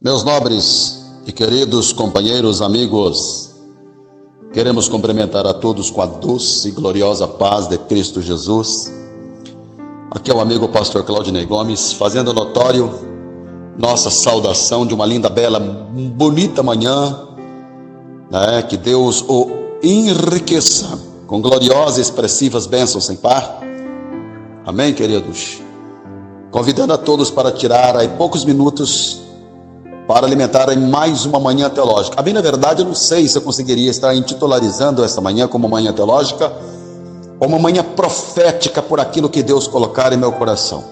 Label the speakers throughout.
Speaker 1: Meus nobres e queridos companheiros, amigos, queremos cumprimentar a todos com a doce e gloriosa paz de Cristo Jesus. Aqui é o amigo pastor Claudinei Gomes, fazendo notório nossa saudação de uma linda, bela, bonita manhã, que Deus o enriqueça com gloriosas e expressivas bênçãos sem par. Amém, queridos? Convidando a todos para tirar aí poucos minutos para alimentar mais uma manhã teológica. Bem, na verdade, eu não sei se eu conseguiria estar intitularizando essa manhã como manhã teológica ou uma manhã profética por aquilo que Deus colocar em meu coração.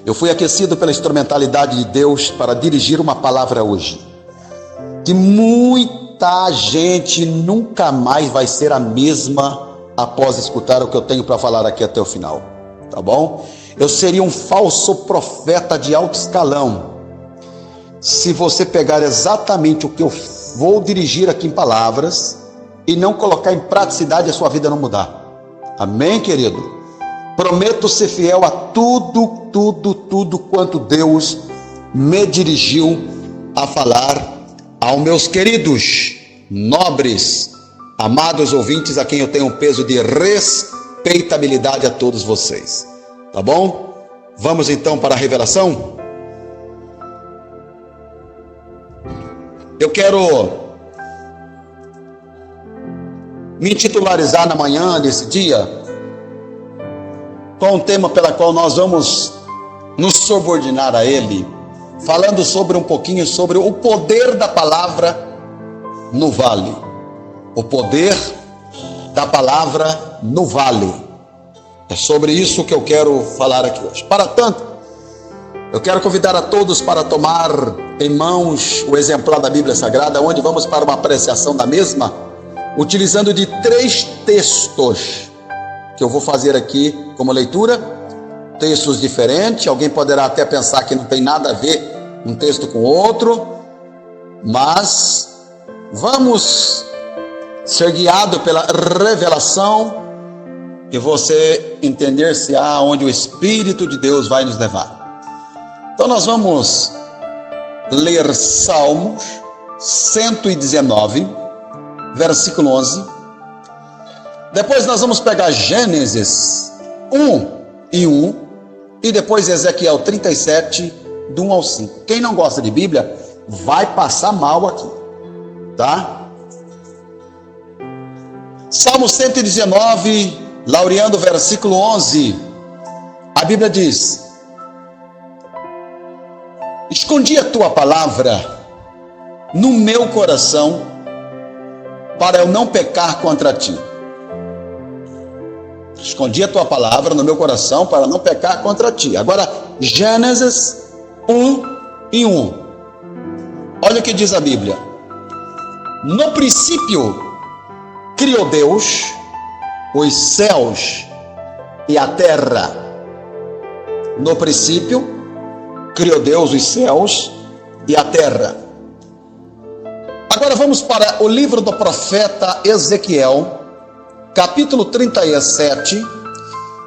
Speaker 1: Eu fui aquecido pela instrumentalidade de Deus para dirigir uma palavra hoje, que muita gente nunca mais vai ser a mesma após escutar o que eu tenho para falar aqui até o final, tá bom? Eu seria um falso profeta de alto escalão se você pegar exatamente o que eu vou dirigir aqui em palavras e não colocar em praticidade, a sua vida não mudar. Amém, querido? Prometo ser fiel a tudo quanto Deus me dirigiu a falar aos meus queridos, nobres, amados ouvintes, a quem eu tenho um peso de respeitabilidade a todos vocês. Tá bom? Vamos então para a revelação? Eu quero me titularizar na manhã desse dia com um tema pelo qual nós vamos nos subordinar a ele, falando sobre um pouquinho sobre o poder da palavra no vale. O poder da palavra no vale. É sobre isso que eu quero falar aqui hoje. Para tanto, eu quero convidar a todos para tomar em mãos o exemplar da Bíblia Sagrada, onde vamos para uma apreciação da mesma, utilizando de 3 textos que eu vou fazer aqui como leitura, textos diferentes. Alguém poderá até pensar que não tem nada a ver um texto com o outro, mas vamos ser guiados pela revelação e você entender se há onde o Espírito de Deus vai nos levar. Então nós vamos ler Salmos 119, versículo 11. Depois nós vamos pegar Gênesis 1:1 e depois Ezequiel 37, do 1 ao 5. Quem não gosta de Bíblia vai passar mal aqui, tá? Salmo 119, laureando o versículo 11. A Bíblia diz: escondi a tua palavra no meu coração para eu não pecar contra ti. Escondi a tua palavra no meu coração para não pecar contra ti. Agora, Gênesis 1:1. Olha o que diz a Bíblia. No princípio criou Deus os céus e a terra. No princípio criou Deus os céus e a terra. Agora vamos para o livro do profeta Ezequiel, capítulo 37.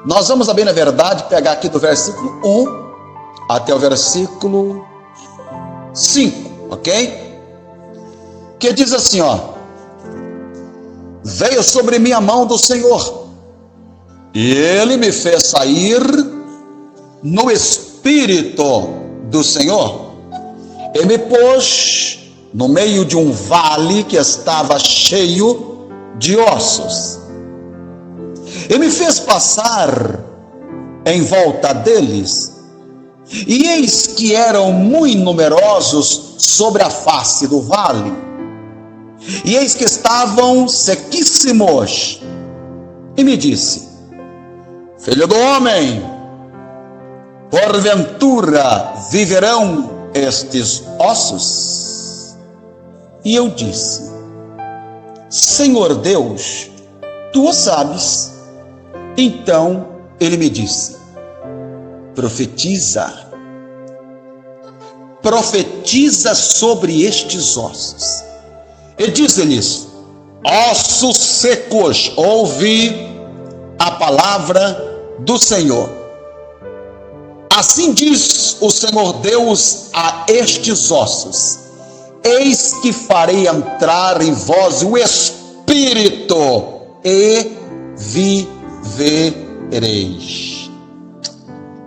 Speaker 1: Nós vamos, a bem na verdade, pegar aqui do versículo 1 até o versículo 5, ok? Que diz assim, veio sobre mim a mão do Senhor, e ele me fez sair no Espírito do Senhor, e me pôs no meio de um vale que estava cheio de ossos, e me fez passar em volta deles, e eis que eram muito numerosos sobre a face do vale, e eis que estavam sequíssimos, e me disse: filho do homem, porventura viverão estes ossos? E eu disse: Senhor Deus, tu o sabes. Então ele me disse: profetiza sobre estes ossos, e diz-lhes: ossos secos, ouvi a palavra do Senhor. Assim diz o Senhor Deus a estes ossos: eis que farei entrar em vós o Espírito, e vivereis.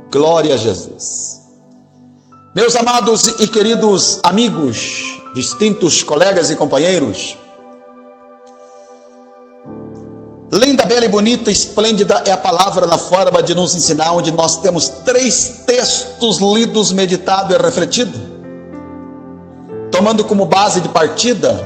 Speaker 1: Glória a Jesus. Meus amados e queridos amigos, distintos colegas e companheiros, linda, bela e bonita, esplêndida é a palavra na forma de nos ensinar, onde nós temos 3 textos lidos, meditado e refletido, tomando como base de partida,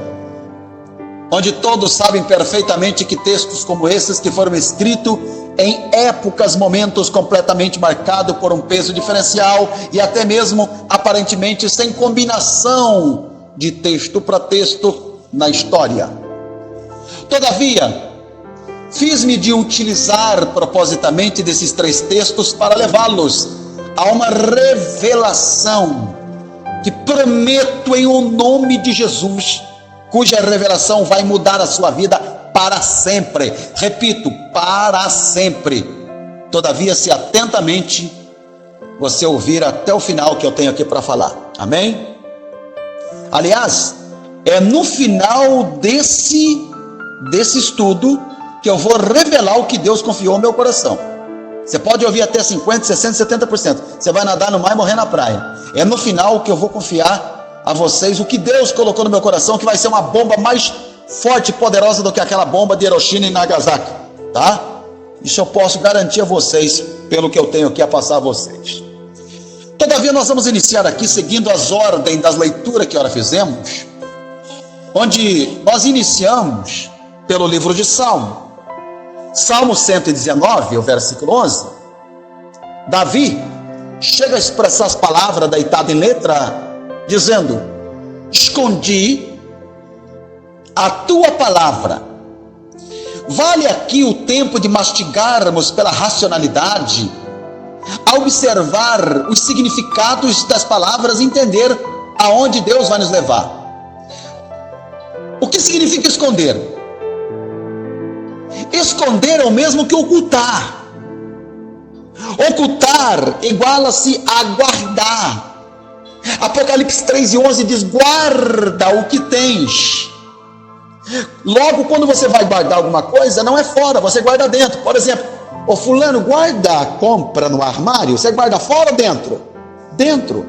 Speaker 1: onde todos sabem perfeitamente que textos como esses, que foram escritos em épocas, momentos completamente marcados por um peso diferencial e até mesmo aparentemente sem combinação de texto para texto na história. Todavia, fiz-me de utilizar propositamente desses 3 textos para levá-los a uma revelação que prometo em o nome de Jesus, cuja revelação vai mudar a sua vida para sempre. Repito, para sempre. Todavia, se atentamente você ouvir até o final que eu tenho aqui para falar. Amém? Aliás, é no final desse estudo que eu vou revelar o que Deus confiou ao meu coração. Você pode ouvir até 50%, 60%, 70%. Você vai nadar no mar e morrer na praia. É no final que eu vou confiar a vocês o que Deus colocou no meu coração, que vai ser uma bomba mais forte e poderosa do que aquela bomba de Hiroshima e Nagasaki, tá? Isso eu posso garantir a vocês, pelo que eu tenho aqui a passar a vocês. Todavia, nós vamos iniciar aqui, seguindo as ordens das leituras que ora fizemos, onde nós iniciamos pelo livro de Salmo. Salmo 119, o versículo 11. Davi chega a expressar as palavras deitado em letra, dizendo: escondi a tua palavra. Vale aqui o tempo de mastigarmos pela racionalidade, a observar os significados das palavras e entender aonde Deus vai nos levar. O que significa esconder? Esconder é o mesmo que ocultar. Ocultar iguala-se a guardar. Apocalipse 3:11 diz: guarda o que tens. Logo, quando você vai guardar alguma coisa, não é fora, você guarda dentro. Por exemplo, o fulano guarda a compra no armário, você guarda fora ou dentro? Dentro.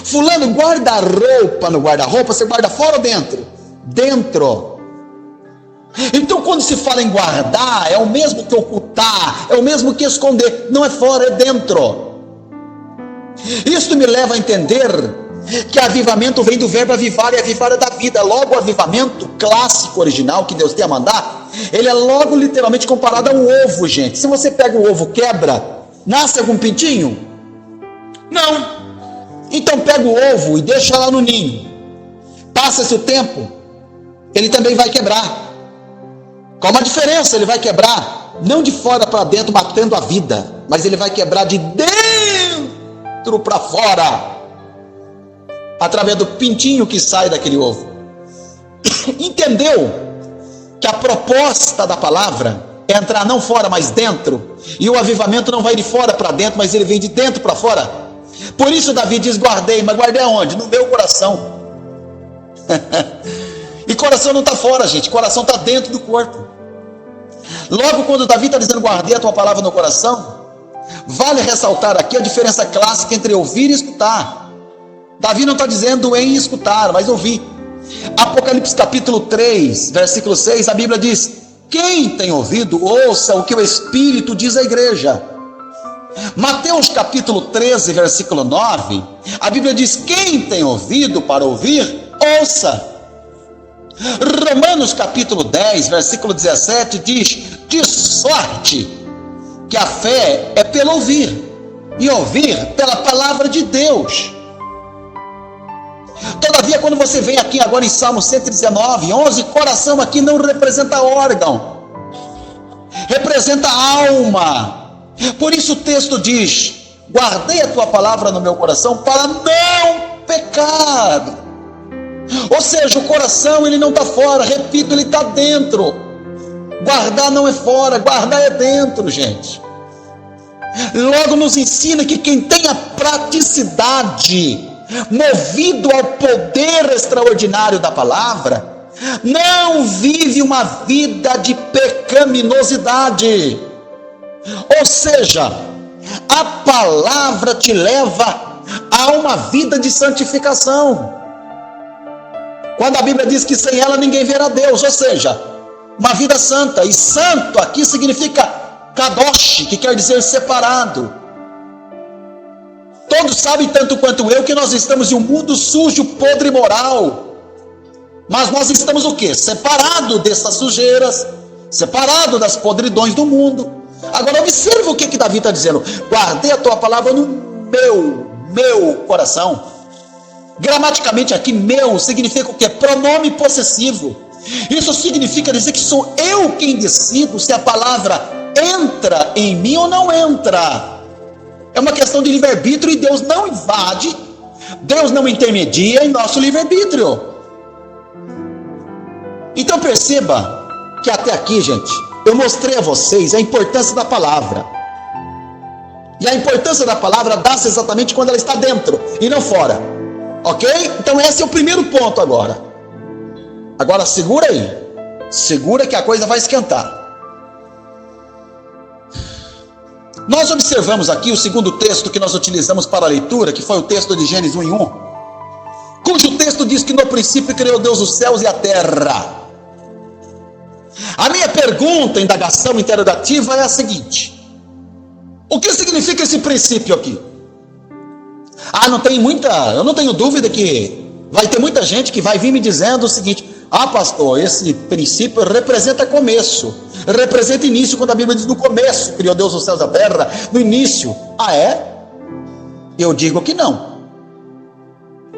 Speaker 1: Fulano guarda a roupa no guarda-roupa, você guarda fora ou dentro? Dentro. Então, quando se fala em guardar, é o mesmo que ocultar, é o mesmo que esconder. Não é fora, é dentro. Isto me leva a entender que avivamento vem do verbo avivar, e avivar é da vida. Logo, o avivamento clássico, original, que Deus tem a mandar, ele é logo literalmente comparado a um ovo, gente. Se você pega o ovo, quebra, nasce algum pintinho? Não. Então pega o ovo e deixa lá no ninho. Passa-se o tempo, ele também vai quebrar. Qual uma diferença? Ele vai quebrar não de fora para dentro, batendo a vida, mas ele vai quebrar de dentro para fora, através do pintinho que sai daquele ovo. Entendeu que a proposta da palavra é entrar não fora, mas dentro? E o avivamento não vai de fora para dentro, mas ele vem de dentro para fora. Por isso Davi diz: guardei, mas guardei aonde? No meu coração. E coração não está fora, gente, coração está dentro do corpo. Logo, quando Davi está dizendo guardei a tua palavra no coração, vale ressaltar aqui a diferença clássica entre ouvir e escutar. Davi não está dizendo em escutar, mas ouvir. Apocalipse capítulo 3, versículo 6, a Bíblia diz: quem tem ouvido, ouça o que o Espírito diz à igreja. Mateus capítulo 13, versículo 9, a Bíblia diz: quem tem ouvido para ouvir, ouça. Romanos capítulo 10, versículo 17 diz: de sorte que a fé é pelo ouvir, e ouvir pela palavra de Deus. Todavia, quando você vem aqui agora em Salmo 119, 11, coração aqui não representa órgão, representa alma. Por isso o texto diz: guardei a tua palavra no meu coração para não pecar. Ou seja, o coração ele não está fora, repito, ele está dentro. Guardar não é fora, guardar é dentro, gente.
Speaker 2: Logo nos ensina que quem tem a praticidade, movido ao poder extraordinário da palavra, não vive uma vida de pecaminosidade. Ou seja, a palavra te leva a uma vida de santificação. Quando a Bíblia diz que sem ela ninguém verá Deus, ou seja, uma vida santa. E santo aqui significa kadosh, que quer dizer separado. Todos sabem tanto quanto eu que nós estamos em um mundo sujo, podre e moral. Mas nós estamos o quê? Separado dessas sujeiras, separado das podridões do mundo. Agora observa o que Davi está dizendo: guardei a tua palavra no meu coração. Gramaticamente aqui, meu significa o quê? Pronome possessivo. Isso significa dizer que sou eu quem decido se a palavra entra em mim ou não entra. É uma questão de livre-arbítrio, e Deus não invade, Deus não intermedia em nosso livre-arbítrio. Então perceba que até aqui, gente, eu mostrei a vocês a importância da palavra. E a importância da palavra dá-se exatamente quando ela está dentro e não fora. Ok? Então esse é o primeiro ponto agora. Agora segura aí. Segura que a coisa vai esquentar. Nós observamos aqui o segundo texto que nós utilizamos para a leitura, que foi o texto de Gênesis 1:1, cujo texto diz que no princípio criou Deus os céus e a terra. A minha pergunta, indagação interrogativa é a seguinte: o que significa esse princípio aqui? Eu não tenho dúvida que vai ter muita gente que vai vir me dizendo o seguinte: pastor, esse princípio representa começo, representa início, quando a Bíblia diz no começo criou Deus os céus e a terra, no início. É? Eu digo que não.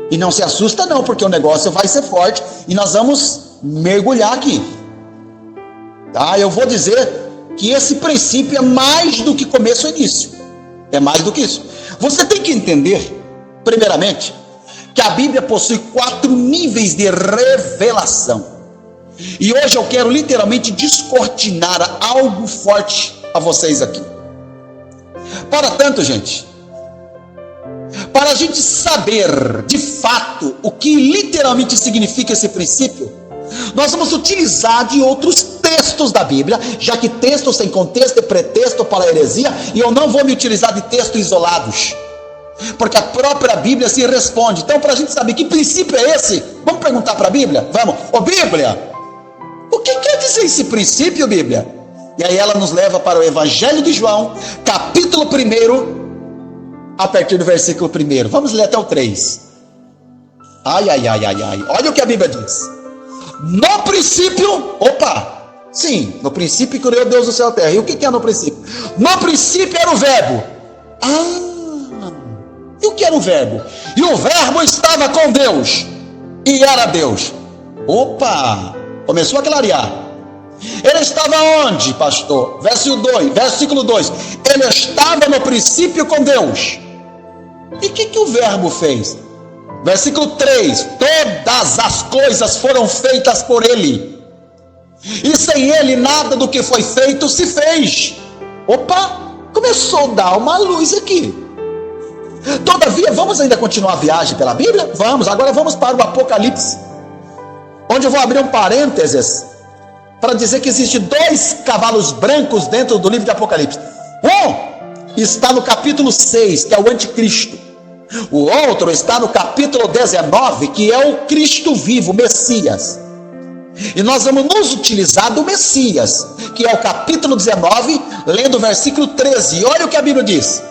Speaker 2: E não se assusta não, porque o negócio vai ser forte e nós vamos mergulhar aqui. Eu vou dizer que esse princípio é mais do que começo e início. É mais do que isso. Você tem que entender, primeiramente, que a Bíblia possui 4 níveis de revelação. E hoje eu quero literalmente descortinar algo forte a vocês aqui. Para tanto, gente, para a gente saber de fato o que literalmente significa esse princípio, nós vamos utilizar de outros textos da Bíblia, já que texto sem contexto é pretexto para a heresia, e eu não vou me utilizar de textos isolados, porque a própria Bíblia se responde. Então, para a gente saber que princípio é esse, vamos perguntar para a Bíblia? Vamos. Bíblia, o que quer dizer esse princípio, Bíblia? E aí ela nos leva para o Evangelho de João, capítulo 1, a partir do versículo 1. Vamos ler até o 3. Olha o que a Bíblia diz. No princípio, sim, no princípio criou Deus o céu e a terra. E o que é no princípio? No princípio era o verbo. E o que era o verbo? E o verbo estava com Deus, e era Deus. Começou a clarear. Ele estava onde, pastor? Versículo 2. Ele estava no princípio com Deus. E o que o verbo fez? Versículo 3. Todas as coisas foram feitas por ele, e sem ele nada do que foi feito se fez. Começou a dar uma luz aqui. Todavia, vamos ainda continuar a viagem pela Bíblia? Vamos, agora vamos para o Apocalipse, onde eu vou abrir um parênteses para dizer que existem 2 cavalos brancos dentro do livro de Apocalipse. Um está no capítulo 6, que é o anticristo. O outro está no capítulo 19, que é o Cristo vivo, Messias. E nós vamos nos utilizar do Messias, que é o capítulo 19, lendo o versículo 13. E olha o que a Bíblia diz: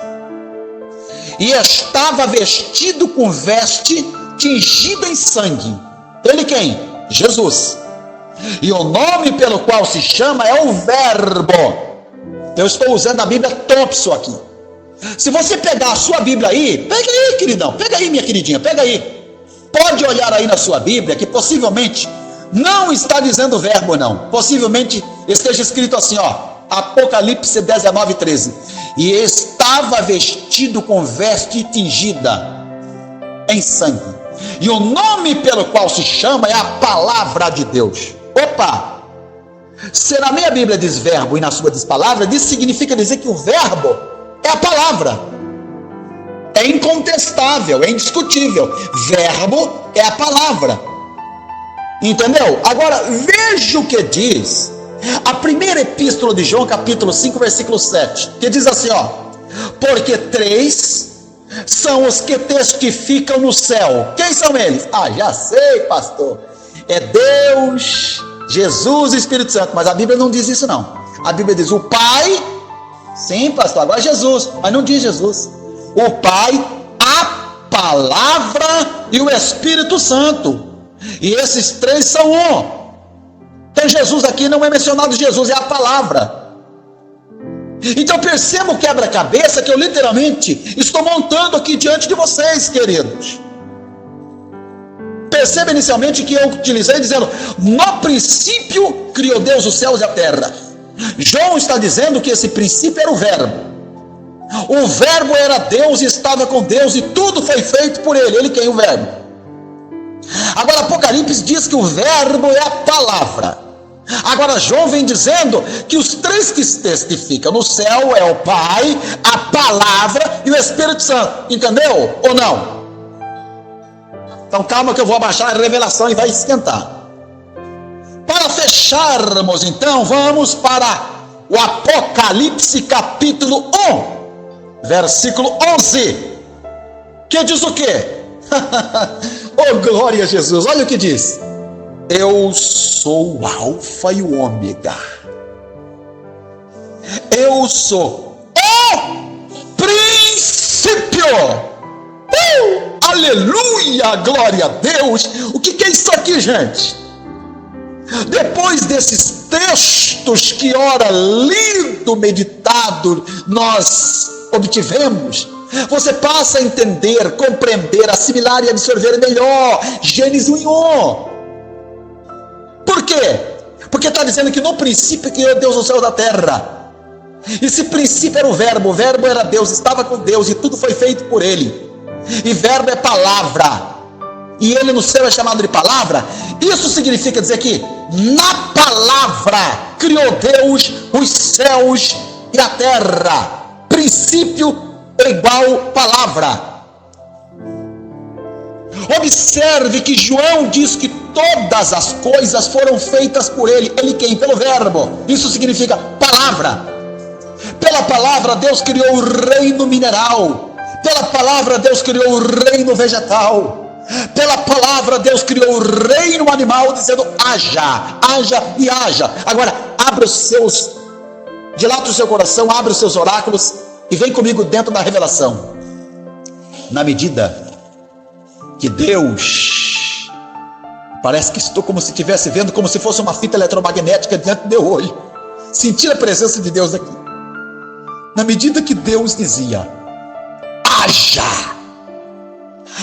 Speaker 2: e estava vestido com veste tingida em sangue. Ele quem? Jesus. E o nome pelo qual se chama é o Verbo. Eu estou usando a Bíblia Thompson aqui. Se você pegar a sua Bíblia aí, pega aí, queridão, pega aí, minha queridinha, pega aí. Pode olhar aí na sua Bíblia, que possivelmente não está dizendo verbo, não. Possivelmente esteja escrito assim, Apocalipse 19, 13. E estava vestido com veste tingida em sangue. E o nome pelo qual se chama é a palavra de Deus. Se na minha Bíblia diz verbo e na sua diz palavra, isso significa dizer que o verbo é a palavra. É incontestável, é indiscutível. Verbo é a palavra. Entendeu? Agora, veja o que diz a primeira epístola de João, capítulo 5, versículo 7, que diz assim, ó: porque 3 são os que testificam no céu. Quem são eles? Ah, já sei, pastor. É Deus, Jesus e Espírito Santo. Mas a Bíblia não diz isso, não. A Bíblia diz o Pai. Sim, pastor, agora é Jesus, mas não diz Jesus. O Pai, a palavra e o Espírito Santo. E esses 3 são um. Então Jesus aqui não é mencionado Jesus, é a palavra. Então perceba o quebra-cabeça que eu literalmente estou montando aqui diante de vocês, queridos. Perceba inicialmente que eu utilizei dizendo: no princípio criou Deus os céus e a terra. João está dizendo que esse princípio era o verbo. O verbo era Deus e estava com Deus e tudo foi feito por ele. Ele quem? O verbo. Agora Apocalipse diz que o verbo é a palavra. Agora João vem dizendo que os 3 que testificam no céu é o Pai, a palavra e o Espírito Santo. Entendeu ou não? Então calma que eu vou abaixar a revelação e vai esquentar. Para fecharmos então, vamos para o Apocalipse capítulo 1, versículo 11, que diz o quê? Oh, glória a Jesus, olha o que diz: eu sou o Alfa e o Ômega. Eu sou o princípio. Aleluia, glória a Deus. O que é isso aqui, gente? Depois desses textos que ora lido, meditado, nós obtivemos, você passa a entender, compreender, assimilar e absorver melhor Gênesis 1:1. Por quê? Porque está dizendo que no princípio criou Deus o céu da terra. Esse princípio era o verbo era Deus, estava com Deus e tudo foi feito por ele. E verbo é palavra. E ele no céu é chamado de palavra. Isso significa dizer que na palavra criou Deus os céus e a terra. Princípio é igual palavra. Observe que João diz que todas as coisas foram feitas por ele. Ele quem? Pelo verbo. Isso significa palavra. Pela palavra Deus criou o reino mineral. Pela palavra Deus criou o reino vegetal. Pela palavra Deus criou o reino animal, dizendo haja, haja e haja. Agora abra os seus, dilata o seu coração, abre os seus oráculos e vem comigo dentro da revelação. Na medida que Deus, parece que estou como se estivesse vendo, como se fosse uma fita eletromagnética diante do meu olho, sentir a presença de Deus aqui. Na medida que Deus dizia haja,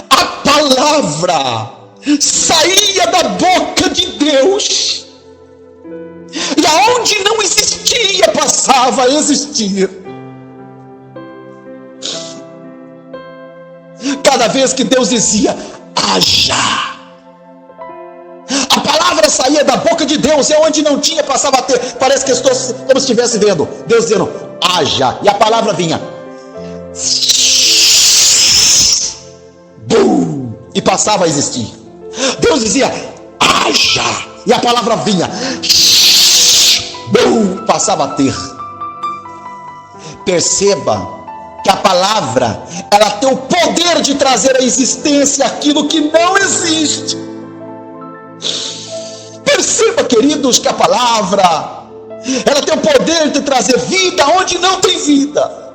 Speaker 2: a palavra saía da boca de Deus, e aonde não existia passava a existir. Cada vez que Deus dizia haja, a palavra saía da boca de Deus, e onde não tinha passava a ter. Parece que estou como se estivesse vendo Deus dizendo haja, e a palavra vinha bum, e passava a existir. Deus dizia haja, e a palavra vinha bum, passava a ter. Perceba que a palavra, ela tem o poder de trazer à existência aquilo que não existe. Perceba, queridos, que a palavra, ela tem o poder de trazer vida onde não tem vida.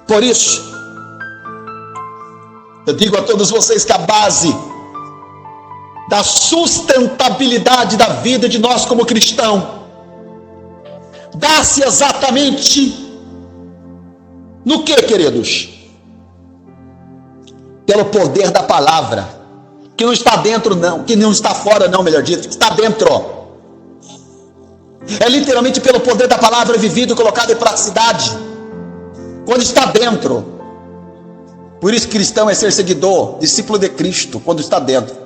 Speaker 2: Por isso, eu digo a todos vocês que a base da sustentabilidade da vida de nós como cristão dá-se exatamente no que, queridos? Pelo poder da palavra, que não está dentro não, que não está fora não, melhor dito, que está dentro. É literalmente pelo poder da palavra vivido e colocado em praticidade, quando está dentro. Por isso cristão é ser seguidor, discípulo de Cristo, quando está dentro.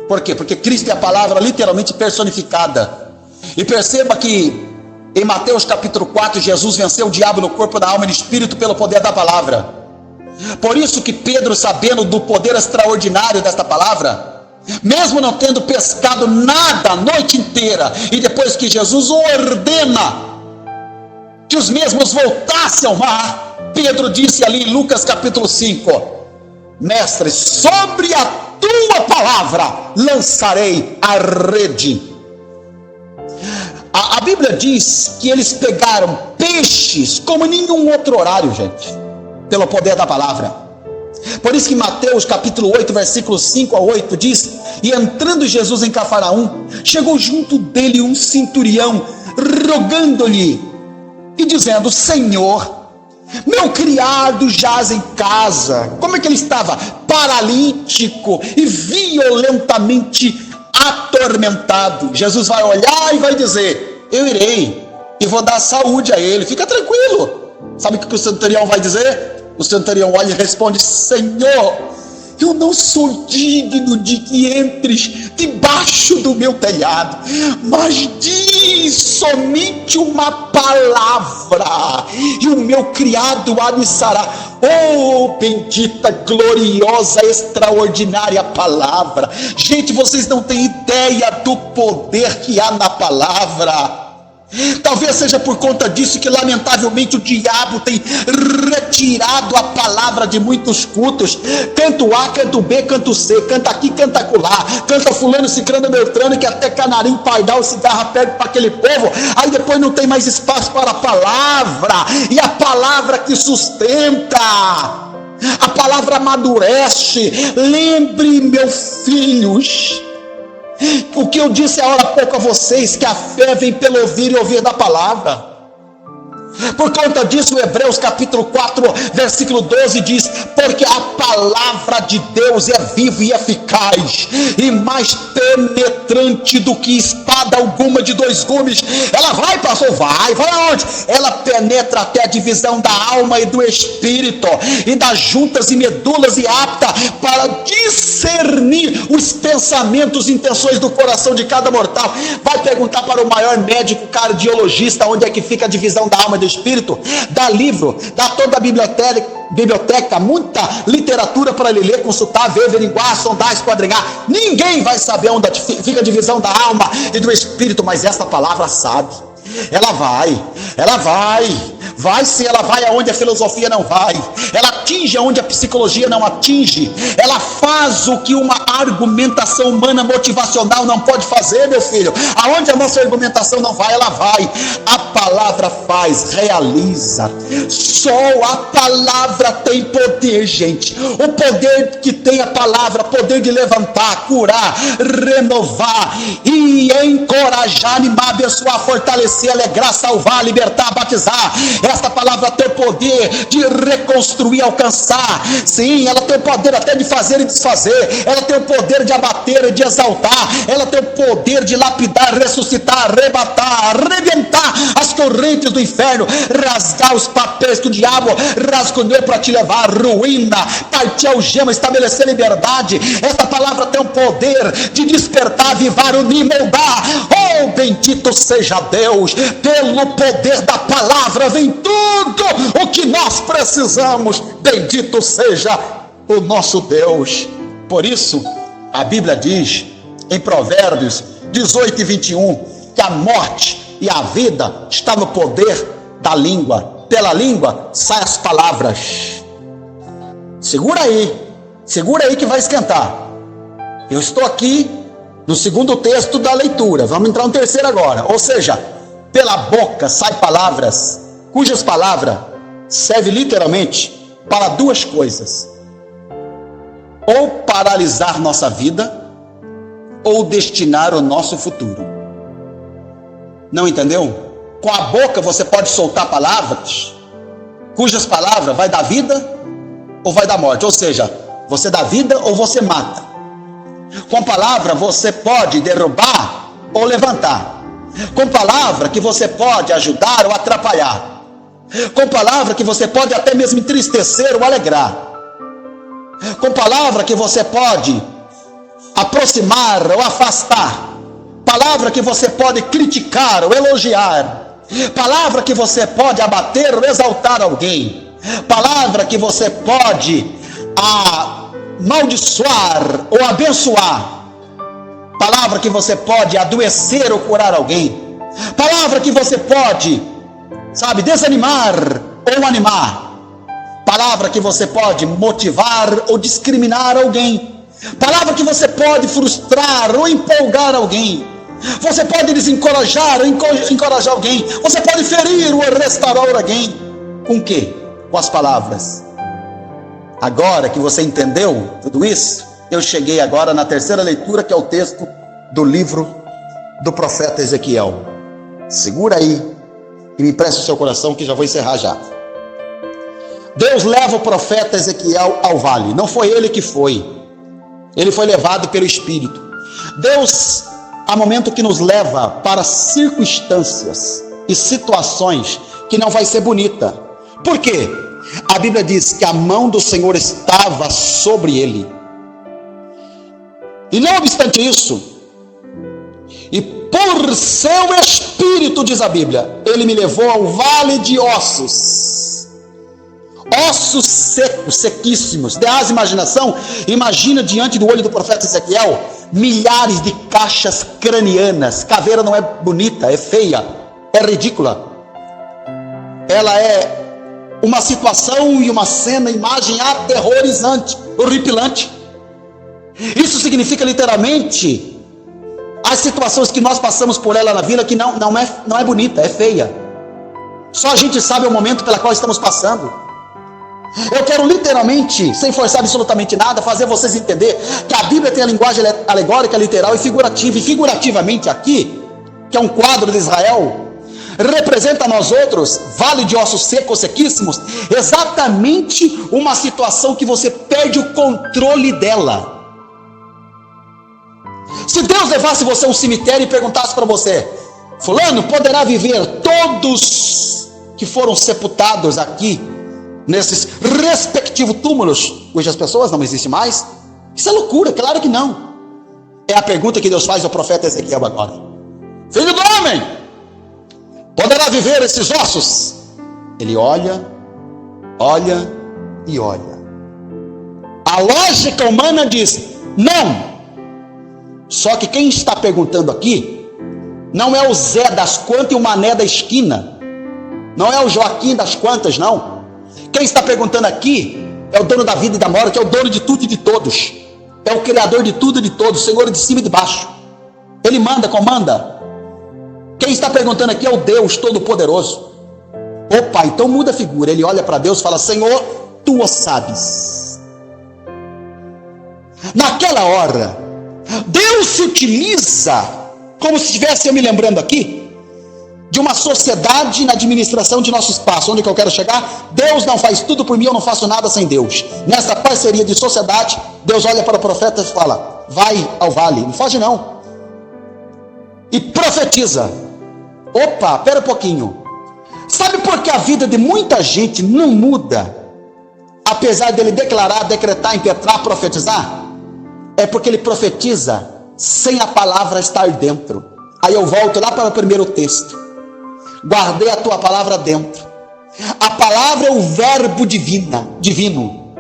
Speaker 2: Por quê? Porque Cristo é a palavra literalmente personificada. E perceba que Em Mateus capítulo 4, Jesus venceu o diabo no corpo, na alma e no espírito pelo poder da palavra. Por isso que Pedro, sabendo do poder extraordinário desta palavra, mesmo não tendo pescado nada a noite inteira, e depois que Jesus ordena que os mesmos voltassem ao mar, Pedro disse ali em Lucas capítulo 5: Mestre, sobre a tua palavra lançarei a rede. A Bíblia diz que eles pegaram peixes como em nenhum outro horário, gente, pelo poder da palavra. Por isso que Mateus capítulo 8, versículos 5 a 8 diz: E entrando Jesus em Cafarnaum, chegou junto dele um centurião, rogando-lhe e dizendo: Senhor, meu criado jaz em casa. Como é que ele estava? Paralítico e violentamente atormentado. Jesus vai olhar e vai dizer: eu irei e vou dar saúde a ele, fica tranquilo. Sabe o que o centurião vai dizer? O centurião olha e responde: Senhor, eu não sou digno de que entres debaixo do meu telhado, mas diz somente uma palavra e o meu criado há de sarar. Oh, bendita, gloriosa, extraordinária palavra. Gente, vocês não têm ideia do poder que há na palavra. Talvez seja por conta disso que lamentavelmente o diabo tem retirado a palavra de muitos cultos. Canto A, canto B, canto C, canta aqui, canta acolá, canta fulano, cicrano, beltrano, que até canarim, pardal, cigarra perde para aquele povo. Aí depois não tem mais espaço para a palavra, e a palavra que sustenta, a palavra amadurece. Lembre, meus filhos, o que eu disse há pouco a vocês, que a fé vem pelo ouvir e ouvir da palavra. Por conta disso, Hebreus capítulo 4, versículo 12 diz: porque a palavra de Deus é viva e eficaz, e mais penetrante do que espada alguma de dois gumes. Ela vai, pastor? Vai aonde? Ela penetra até a divisão da alma e do espírito, e das juntas e medulas, e apta para discernir os pensamentos e intenções do coração de cada mortal. Vai perguntar para o maior médico cardiologista onde é que fica a divisão da alma e do espírito. Dá livro, dá toda a biblioteca, muita literatura para ele ler, consultar, ver, averiguar, sondar, esquadrinhar. Ninguém vai saber onde fica a divisão da alma e do espírito, mas esta palavra sabe. Ela vai sim, ela vai aonde a filosofia não vai, ela atinge aonde a psicologia não atinge, ela faz o que uma argumentação humana motivacional não pode fazer, meu filho. Aonde a nossa argumentação não vai, ela vai. A palavra faz, realiza. Só a palavra tem poder, gente. O poder que tem a palavra, poder de levantar, curar, renovar e encorajar, animar, abençoar, fortalecer, alegrar, salvar, libertar, batizar. Esta palavra tem o poder de reconstruir, alcançar. Sim, ela tem o poder até de fazer e desfazer. Ela tem o poder de abater e de exaltar. Ela tem o poder de lapidar, ressuscitar, arrebatar, arrebentar as correntes do inferno, rasgar os papéis que o diabo rascunhou para te levar à ruína, partir algema, estabelecer liberdade. Esta palavra tem o poder de despertar, avivar, unir, moldar. Oh, bendito seja Deus. Pelo poder da palavra vem tudo o que nós precisamos. Bendito seja o nosso Deus. Por isso a Bíblia diz em Provérbios 18 e 21 que a morte e a vida está no poder da língua. Pela língua saem as palavras. Segura aí que vai esquentar. Eu estou aqui no segundo texto da leitura, vamos entrar no terceiro agora. Ou seja, pela boca saem palavras, cujas palavras servem literalmente para duas coisas: ou paralisar nossa vida, ou destinar o nosso futuro. Não entendeu? Com a boca você pode soltar palavras, cujas palavras vai dar vida ou vai dar morte. Ou seja, você dá vida ou você mata. Com palavra você pode derrubar ou levantar. Com palavra que você pode ajudar ou atrapalhar. Com palavra que você pode até mesmo entristecer ou alegrar. Com palavra que você pode aproximar ou afastar. Palavra que você pode criticar ou elogiar. Palavra que você pode abater ou exaltar alguém. Palavra que você pode amaldiçoar ou abençoar. Palavra que você pode adoecer ou curar alguém. Palavra que você pode, desanimar ou animar. Palavra que você pode motivar ou discriminar alguém. Palavra que você pode frustrar ou empolgar alguém. Você pode desencorajar ou encorajar alguém. Você pode ferir ou restaurar alguém. Com o quê? Com as palavras. Agora que você entendeu tudo isso, eu cheguei agora na terceira leitura, que é o texto do livro do profeta Ezequiel. Segura aí e me preste o seu coração, que já vou encerrar já. Deus leva o profeta Ezequiel ao vale. Não foi ele que foi. Ele foi levado pelo Espírito. Deus, há momento que nos leva para circunstâncias e situações que não vai ser bonita. Por quê? A Bíblia diz que a mão do Senhor estava sobre ele. E não obstante isso, e por seu Espírito, diz a Bíblia, ele me levou ao vale de ossos. Ossos secos, sequíssimos. Dê a imaginação, imagina diante do olho do profeta Ezequiel, milhares de caixas cranianas. Caveira não é bonita, é feia, é ridícula. Ela é uma situação e uma cena, imagem aterrorizante, horripilante. Isso significa literalmente as situações que nós passamos por ela na vida, que não é bonita, é feia. Só a gente sabe o momento pela qual estamos passando. Eu quero literalmente, sem forçar absolutamente nada, fazer vocês entender que a Bíblia tem a linguagem alegórica, literal e figurativa. E figurativamente aqui, que é um quadro de Israel, representa a nós outros, vale de ossos secos, sequíssimos, exatamente uma situação que você perde o controle dela. Se Deus levasse você a um cemitério e perguntasse para você: fulano, poderá viver todos que foram sepultados aqui, nesses respectivos túmulos, cujas pessoas não existem mais? Isso é loucura, claro que não. É a pergunta que Deus faz ao profeta Ezequiel agora. Filho do homem, poderá viver esses ossos? Ele olha e olha. A lógica humana diz: não. Só que quem está perguntando aqui não é o Zé das Quantas e o Mané da esquina. Não é o Joaquim das Quantas, não. Quem está perguntando aqui é o dono da vida e da morte, é o dono de tudo e de todos. É o criador de tudo e de todos, Senhor de cima e de baixo. Ele manda, comanda. Quem está perguntando aqui é o Deus Todo-Poderoso. Opa, então muda a figura. Ele olha para Deus e fala: Senhor, tu o sabes. Naquela hora, Deus se utiliza, como se estivesse eu me lembrando aqui, de uma sociedade na administração de nosso espaço. Onde que eu quero chegar? Deus não faz tudo por mim, eu não faço nada sem Deus. Nessa parceria de sociedade, Deus olha para o profeta e fala: vai ao vale, não foge não, e profetiza. Opa, pera um pouquinho. Sabe por que a vida de muita gente não muda, apesar dele declarar, decretar, impetrar, profetizar? É porque ele profetiza sem a palavra estar dentro. Aí eu volto lá para o primeiro texto. Guardei a tua palavra dentro. A palavra é o verbo divino.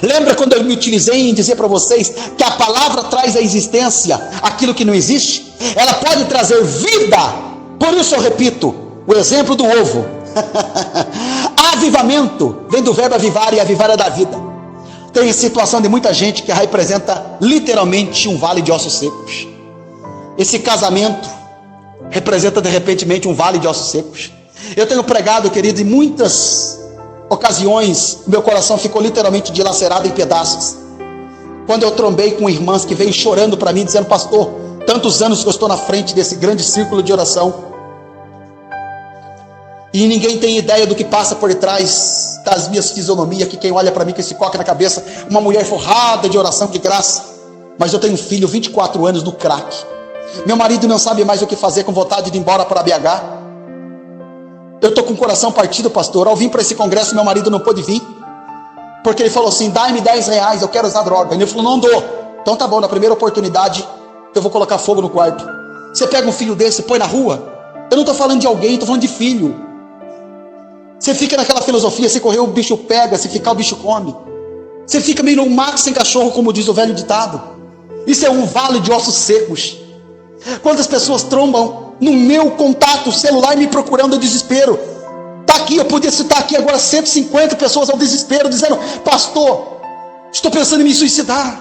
Speaker 2: Lembra quando eu me utilizei em dizer para vocês que a palavra traz à existência aquilo que não existe? Ela pode trazer vida. Por isso eu repito o exemplo do ovo. Avivamento vem do verbo avivar, e avivar é da vida. Tem situação de muita gente que representa literalmente um vale de ossos secos. Esse casamento representa de repente um vale de ossos secos. Eu tenho pregado, querido, em muitas ocasiões meu coração ficou literalmente dilacerado em pedaços. Quando eu trombei com irmãs que veio chorando para mim, dizendo: pastor, tantos anos que eu estou na frente desse grande círculo de oração, e ninguém tem ideia do que passa por trás das minhas fisionomias, que quem olha para mim com esse coque na cabeça, uma mulher forrada de oração, de graça. Mas eu tenho um filho, 24 anos, no crack. Meu marido não sabe mais o que fazer, com vontade de ir embora para BH. Eu estou com o coração partido, pastor. Ao vir para esse congresso, meu marido não pôde vir, porque ele falou assim: dá-me R$10, eu quero usar droga. Ele falou: não dou. Então tá bom, na primeira oportunidade eu vou colocar fogo no quarto. Você pega um filho desse, põe na rua. Eu não estou falando de alguém, estou falando de filho. Você fica naquela filosofia, se correr o bicho pega, se ficar o bicho come. Você fica meio num mato sem cachorro, como diz o velho ditado. Isso é um vale de ossos secos. Quantas pessoas trombam no meu contato celular me procurando ao desespero. Está aqui, eu podia citar aqui agora 150 pessoas ao desespero, dizendo: pastor, estou pensando em me suicidar.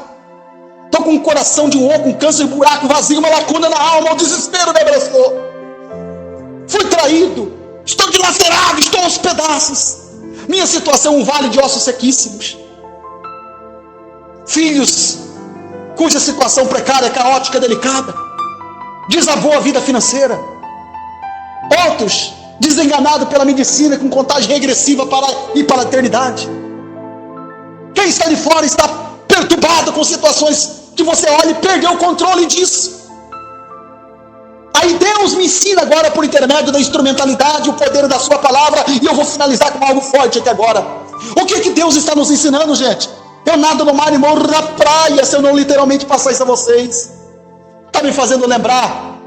Speaker 2: Estou com um coração de um oco, um câncer, um buraco vazio, uma lacuna na alma, o desespero me abraçou. Fui traído, estou dilacerado, estou aos pedaços. Minha situação é um vale de ossos sequíssimos. Filhos cuja situação precária, caótica, delicada, desabou a vida financeira. Outros desenganados pela medicina, com contagem regressiva para ir para a eternidade. Quem está de fora está perturbado com situações que você olha e perdeu o controle disso. Aí Deus me ensina agora, por intermédio da instrumentalidade, o poder da sua palavra, e eu vou finalizar com algo forte aqui agora. O que Deus está nos ensinando, gente? Eu nado no mar e morro na praia, se eu não literalmente passar isso a vocês. Está me fazendo lembrar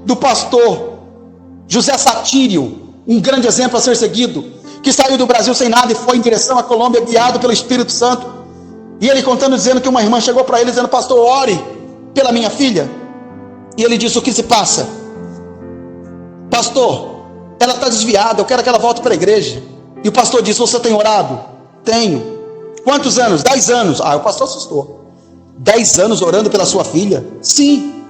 Speaker 2: do pastor José Satírio, um grande exemplo a ser seguido, que saiu do Brasil sem nada e foi em direção à Colômbia, guiado pelo Espírito Santo. E ele contando, dizendo que uma irmã chegou para ele dizendo: pastor, ore pela minha filha. E ele disse: o que se passa? Pastor, ela está desviada, eu quero que ela volte para a igreja. E o pastor disse: você tem orado? Tenho. Quantos anos? 10 anos. O pastor assustou. 10 anos orando pela sua filha? Sim.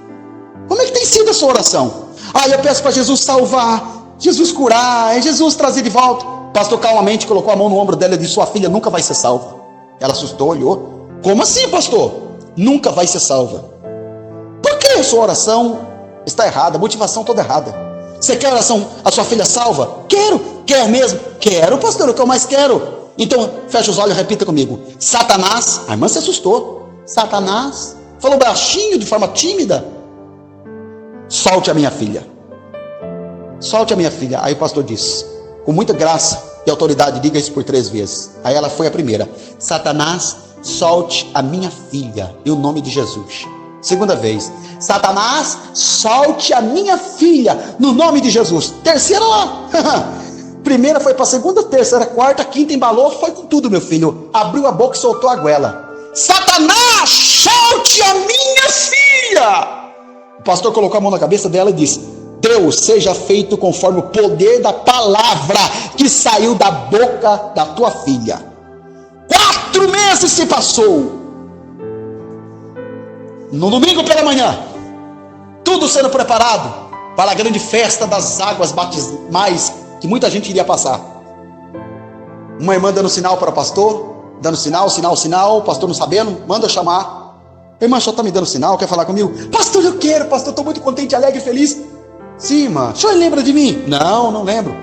Speaker 2: Como é que tem sido a sua oração? Eu peço para Jesus salvar, Jesus curar, Jesus trazer de volta. O pastor calmamente colocou a mão no ombro dela e disse: sua filha nunca vai ser salva. Ela assustou, olhou: como assim, pastor? Nunca vai ser salva. Por que a sua oração está errada, a motivação toda errada? Você quer a sua filha salva? Quero. Quer mesmo? Quero, pastor, é o que eu mais quero. Então, fecha os olhos e repita comigo: Satanás. A irmã se assustou. Satanás, falou baixinho, de forma tímida: solte a minha filha. Solte a minha filha. Aí o pastor disse, com muita graça e autoridade: diga isso por 3 vezes. Aí ela foi a primeira: Satanás, solte a minha filha, em nome de Jesus. Segunda vez: Satanás, solte a minha filha, no nome de Jesus. Terceira lá. Primeira foi para a segunda, terceira, quarta, quinta, embalou, foi com tudo, meu filho. Abriu a boca e soltou a goela: Satanás, solte a minha filha. O pastor colocou a mão na cabeça dela e disse: Deus, seja feito conforme o poder da palavra que saiu da boca da tua filha. 4 meses se passou. No domingo pela manhã, tudo sendo preparado para a grande festa das águas batismais que muita gente iria passar. Uma irmã dando sinal para o pastor, dando sinal, o pastor não sabendo, manda chamar. Irmã, só está me dando sinal, quer falar comigo? Pastor, eu quero, pastor, estou muito contente, alegre e feliz. Sim, irmã, o senhor lembra de mim? Não, não lembro.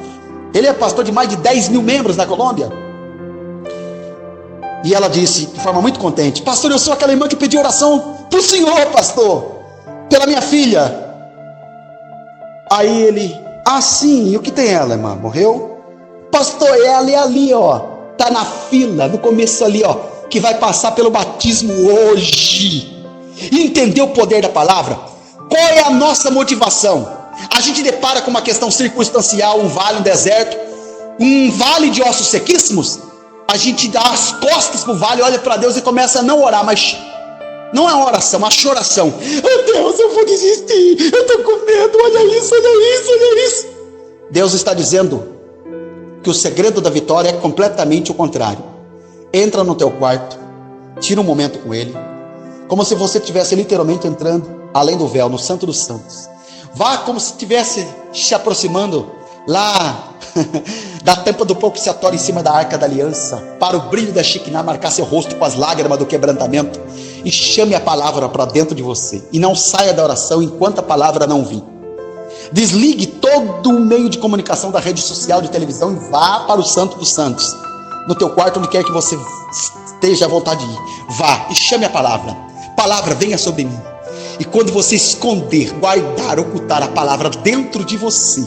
Speaker 2: Ele é pastor de mais de 10 mil membros na Colômbia. E ela disse, de forma muito contente: pastor, eu sou aquela irmã que pediu oração para o senhor, pastor, pela minha filha. Aí ele: sim, e o que tem ela, irmã? Morreu? Pastor, ela é ali, tá na fila, no começo ali, que vai passar pelo batismo hoje. E entender o poder da palavra? Qual é a nossa motivação? A gente depara com uma questão circunstancial, um vale, um deserto, um vale de ossos sequíssimos. A gente dá as costas para o vale, olha para Deus e começa a não orar, mas não é uma oração, uma choração. Deus, eu vou desistir, eu estou com medo, olha isso, olha isso, olha isso. Deus está dizendo que o segredo da vitória é completamente o contrário. Entra no teu quarto, tira um momento com Ele, como se você estivesse literalmente entrando além do véu, no Santo dos Santos. Vá como se estivesse se aproximando lá da tampa do propiciatório em cima da arca da aliança, para o brilho da Shekinah marcar seu rosto com as lágrimas do quebrantamento, e chame a palavra para dentro de você, e não saia da oração enquanto a palavra não vir. Desligue todo o meio de comunicação da rede social, de televisão, e vá para o Santo dos Santos, no teu quarto, onde quer que você esteja à vontade de ir. Vá e chame a palavra. Palavra, venha sobre mim. E quando você esconder, guardar, ocultar a palavra dentro de você,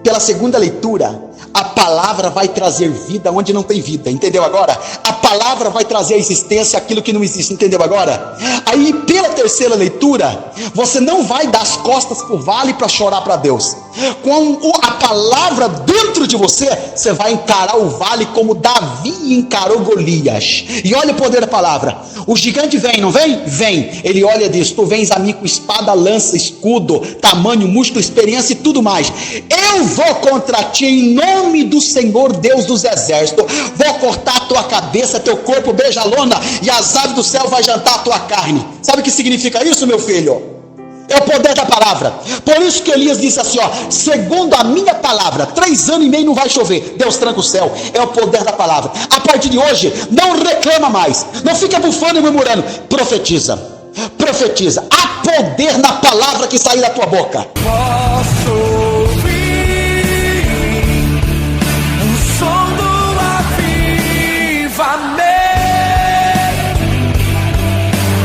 Speaker 2: pela segunda leitura, A palavra vai trazer vida onde não tem vida, entendeu agora? A palavra vai trazer à existência aquilo que não existe, entendeu agora? Aí, pela terceira leitura, você não vai dar as costas pro vale para chorar para Deus. Com a palavra dentro de você, você vai encarar o vale como Davi encarou Golias. E olha o poder da palavra. O gigante vem, não vem? Vem. Ele olha e diz: tu vens a mim com espada, lança, escudo, tamanho, músculo, experiência e tudo mais. Eu vou contra ti em nome do Senhor Deus dos exércitos. Vou cortar a tua cabeça, teu corpo beija a lona, e as aves do céu vai jantar a tua carne. Sabe o que significa isso, meu filho? É o poder da palavra. Por isso que Elias disse assim, ó: segundo a minha palavra, 3 anos e meio não vai chover. Deus tranca o céu. É o poder da palavra. A partir de hoje, não reclama mais, não fica bufando e murmurando. Profetiza, profetiza. Há poder na palavra que sair da tua boca.
Speaker 3: Posso ouvir o som do avivamento,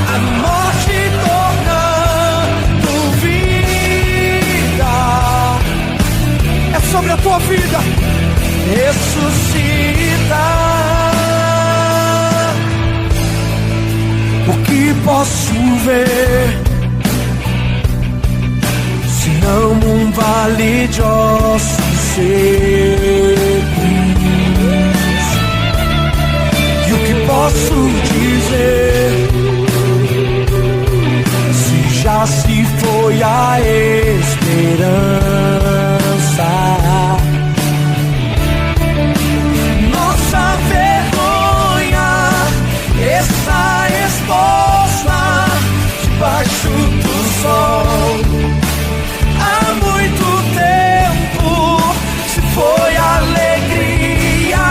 Speaker 3: a morte tornando vida. É sobre a tua vida. Ressuscita. O que posso ver, senão um vale de ossos secos? E o que posso dizer, se já se foi a esperança? Nossa vergonha está exposta debaixo do sol. Há muito tempo se foi alegria,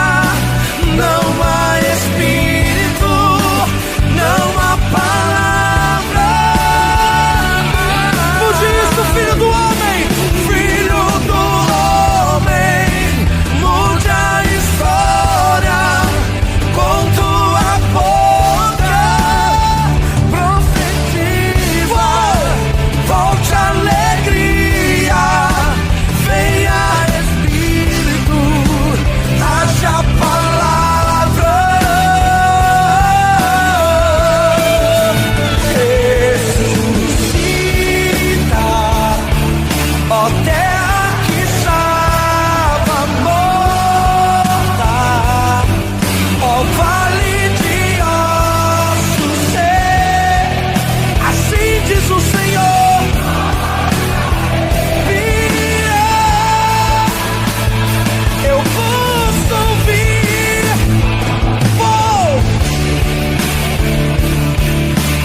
Speaker 3: não há espírito, não há palavra. Fugi isso, filho do homem, filho do homem, mude a história com tua boca, profetiza, volte a alegria, venha Espírito, haja palavra. Ressuscita, ó terra que estava morta, ó vale de ossos secos. Assim diz o Senhor: eu vos ouvir.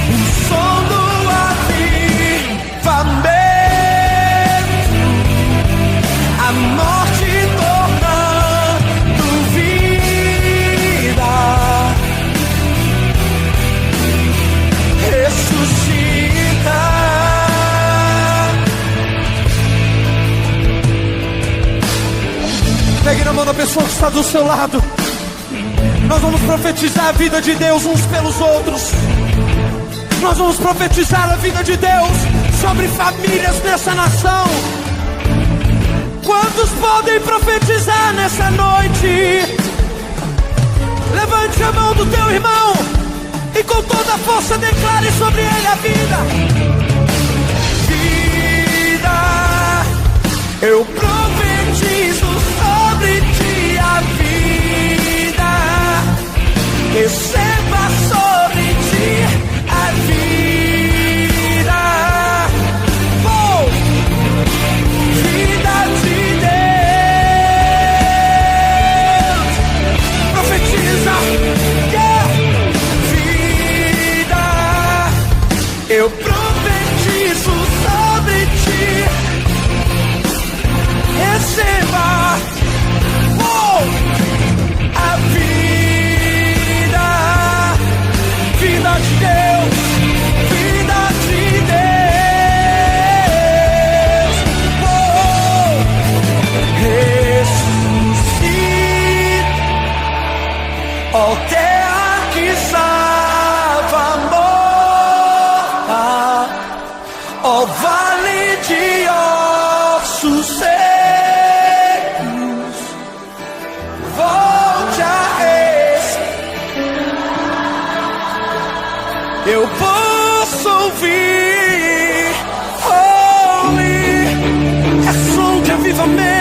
Speaker 3: O som do avivamento, a morte tornando vida. Ressuscita. Pegue na mão da pessoa que está do seu lado. Nós vamos profetizar a vida de Deus uns pelos outros. Nós vamos profetizar a vida de Deus sobre famílias nessa nação. Quantos podem profetizar nessa noite? Levante a mão do teu irmão e com toda a força declare sobre ele a vida. Vida, eu profetizo sobre ti a vida. Receba sobre ti a vida. Oh, vida de Deus. Profetiza. Yeah. Vida, eu profetizo sobre ti. Receba, oh, a vida, vida de Deus, vida de Deus, oh, ressuscita, ó terra que estava morta, ó vale de ossos secos. momento.